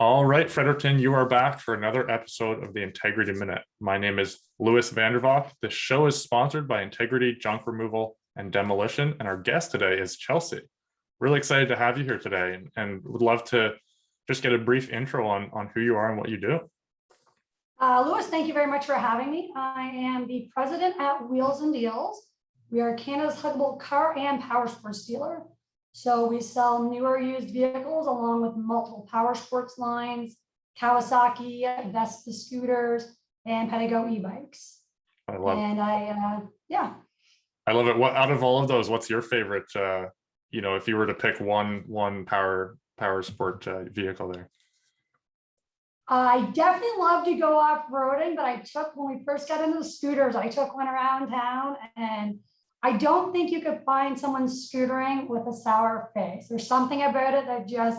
All right, Fredericton, you are back for another episode of the Integrity Minute. My name is Louis Vandervoff. The show is sponsored by Integrity Junk Removal and Demolition, and our guest today is Chelsea. Really excited to have you here today, and would love to just get a brief intro on who you are and what you do. Louis, thank you very much for having me. I am the president at Wheels and Deals. We are Canada's huggable car and power sports dealer. So we sell newer used vehicles along with multiple power sports lines, Kawasaki, Vespa scooters, and Pedego e-bikes. I love it. And I love it. What out of all of those, what's your favorite? If you were to pick one power sport vehicle there. I definitely love to go off-roading, but when we first got into the scooters, I took one around town, and I don't think you could find someone scootering with a sour face. There's something about it that just,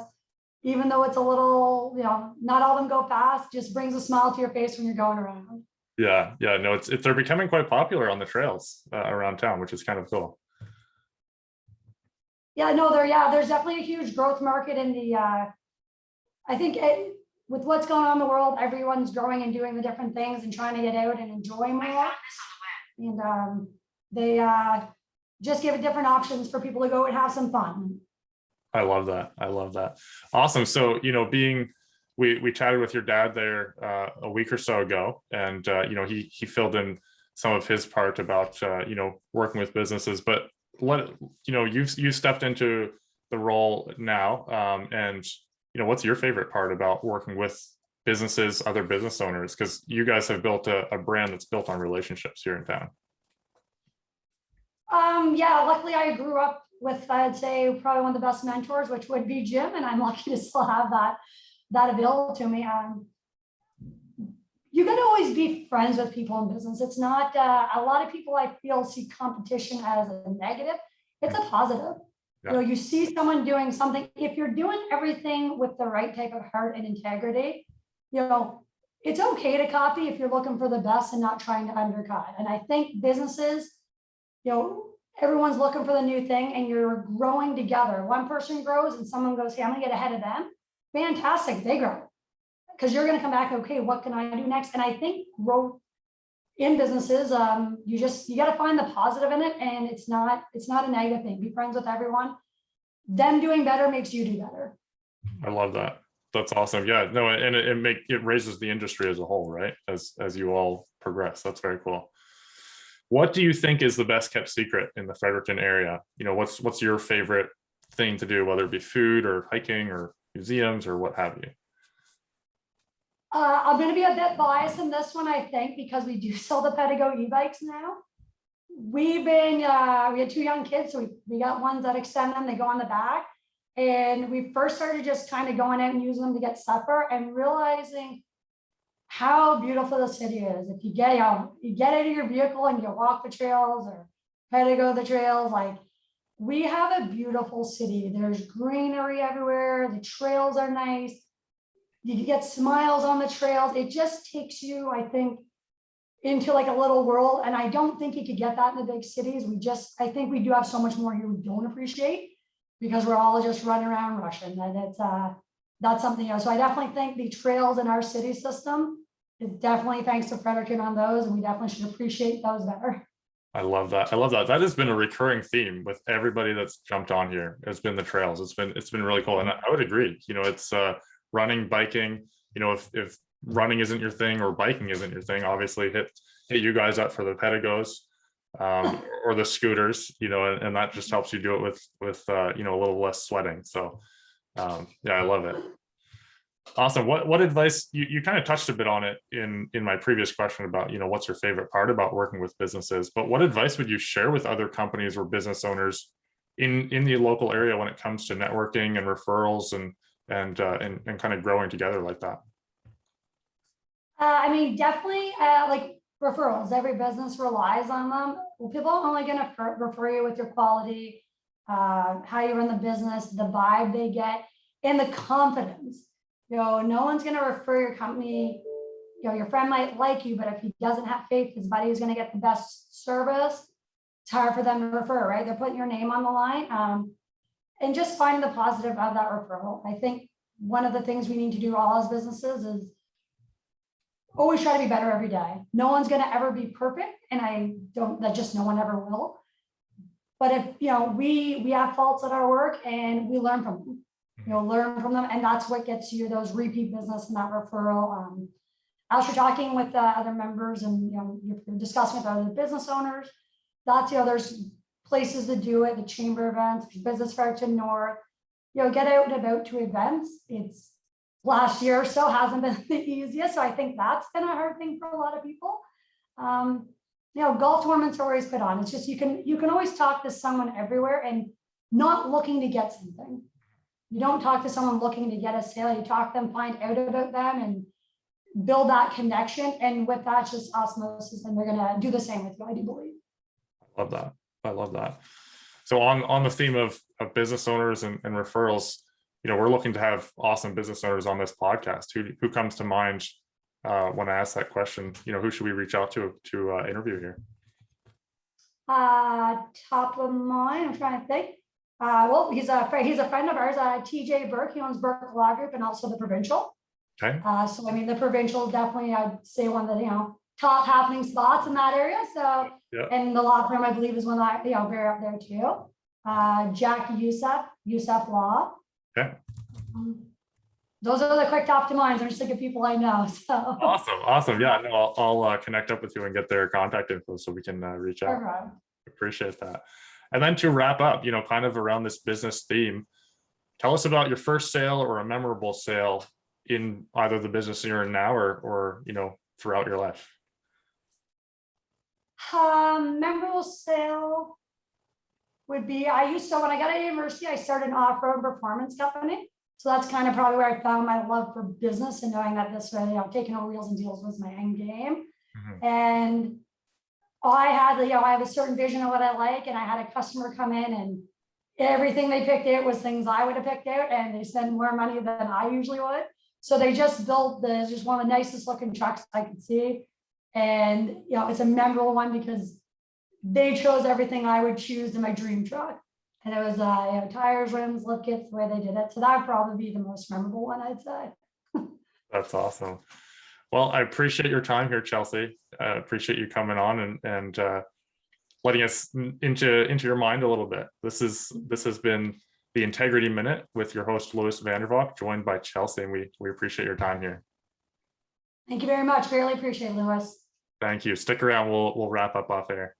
even though it's a little, not all of them go fast, just brings a smile to your face when you're going around. Yeah, no, they're becoming quite popular on the trails around town, which is kind of cool. There's definitely a huge growth market in the, I think with what's going on in the world, everyone's growing and doing the different things and trying to get out and enjoy more. And they just give it different options for people to go and have some fun. I love that. Awesome. So, we chatted with your dad there a week or so ago, and he filled in some of his part about working with businesses. But you stepped into the role now, and what's your favorite part about working with businesses, other business owners? Because you guys have built a brand that's built on relationships here in town. Luckily I grew up with, I'd say, probably one of the best mentors, which would be Jim, and I'm lucky to still have that available to me. You can always be friends with people in business. It's not, a lot of people I feel see competition as a negative. It's a positive. Yeah. You see someone doing something, if you're doing everything with the right type of heart and integrity, it's okay to copy if you're looking for the best and not trying to undercut. And I think businesses, everyone's looking for the new thing and you're growing together. One person grows and someone goes, hey, I'm gonna get ahead of them. Fantastic, they grow. Because you're gonna come back, okay, what can I do next? And I think growth in businesses, you gotta find the positive in it, and it's not a negative thing. Be friends with everyone. Them doing better makes you do better. I love that. That's awesome. Yeah, no, and it raises the industry as a whole, right? As you all progress. That's very cool. What do you think is the best kept secret in the Fredericton area? What's your favorite thing to do, whether it be food or hiking or museums or what have you? I'm going to be a bit biased in this one, I think, because we do sell the Pedego e-bikes now. We had two young kids, so we got ones that extend them, they go on the back. And we first started just kind of going out and using them to get supper and realizing how beautiful the city is. If you get out of your vehicle and you walk the trails or Pedego the trails, we have a beautiful city. There's greenery everywhere. The trails are nice. You get smiles on the trails. It just takes you, I think, into a little world. And I don't think you could get that in the big cities. I think we do have so much more here we don't appreciate because we're all just running around rushing. And that's something else. So I definitely think the trails in our city system is definitely thanks to Fredericton on those. And we definitely should appreciate those better. I love that. That has been a recurring theme with everybody that's jumped on here. It's been the trails. It's been really cool. And I would agree, it's running, biking, if running isn't your thing or biking isn't your thing, obviously hit you guys up for the Pedegos or the scooters, and that just helps you do it with a little less sweating. So I love it. Awesome. What advice, you kind of touched a bit on it in my previous question about, what's your favorite part about working with businesses, but what advice would you share with other companies or business owners in the local area when it comes to networking and referrals and kind of growing together like that? Definitely referrals. Every business relies on them. Well, people are only going to refer you with your quality, how you run the business, the vibe they get, and the confidence. No one's going to refer your company. Your friend might like you, but if he doesn't have faith his buddy is going to get the best service, it's hard for them to refer, right? They're putting your name on the line. And just find the positive of that referral. I think one of the things we need to do all as businesses is always try to be better every day. No one's going to ever be perfect, and that just no one ever will. But if, we have faults at our work and we learn from them, and that's what gets you those repeat business and that referral. As you're talking with other members and, you're discussing with other business owners, that's, there's places to do it, the chamber events, Business Fredericton North, get out and about to events. It's last year or so hasn't been the easiest. So I think that's been a hard thing for a lot of people. Golf tournaments are always put on. It's just, you can always talk to someone everywhere and not looking to get something. You don't talk to someone looking to get a sale. You talk to them, find out about them, and build that connection. And with that, just osmosis, and they're going to do the same with you, I do believe. Love that. I love that. So on the theme of business owners and referrals, we're looking to have awesome business owners on this podcast. Who comes to mind when I ask that question? Who should we reach out to interview here? Top of mind, I'm trying to think. Well, he's a friend of ours, TJ Burke. He owns Burke Law Group and also the Provincial. Okay. So I mean, the Provincial is definitely, I'd say, one of the top happening spots in that area. So, yeah. And the law firm, I believe, is one that very up there too. Jack Youssef Law. Okay. Those are the quick top to mind. I'm just thinking people I know. So awesome. Yeah, no, I'll connect up with you and get their contact info so we can reach out. Okay. Appreciate that. And then to wrap up, kind of around this business theme, tell us about your first sale or a memorable sale in either the business you're in now or throughout your life. Memorable sale would be, when I got out of university, I started an off-road performance company. So that's kind of probably where I found my love for business and knowing that this way, taking over wheels and deals was my end game. Mm-hmm. And I had, I have a certain vision of what I like, and I had a customer come in and everything they picked out was things I would have picked out, and they spent more money than I usually would. So they just built just one of the nicest looking trucks I could see. And, it's a memorable one because they chose everything I would choose in my dream truck. And it was tires, rims, lift kits, the way they did it. So that would probably be the most memorable one, I'd say. That's awesome. Well, I appreciate your time here, Chelsea. I appreciate you coming on and letting us into your mind a little bit. This has been the Integrity Minute with your host, Louis Vandervalk, joined by Chelsea, and we appreciate your time here. Thank you very much. Really appreciate it, Louis. Thank you. Stick around. We'll wrap up off air.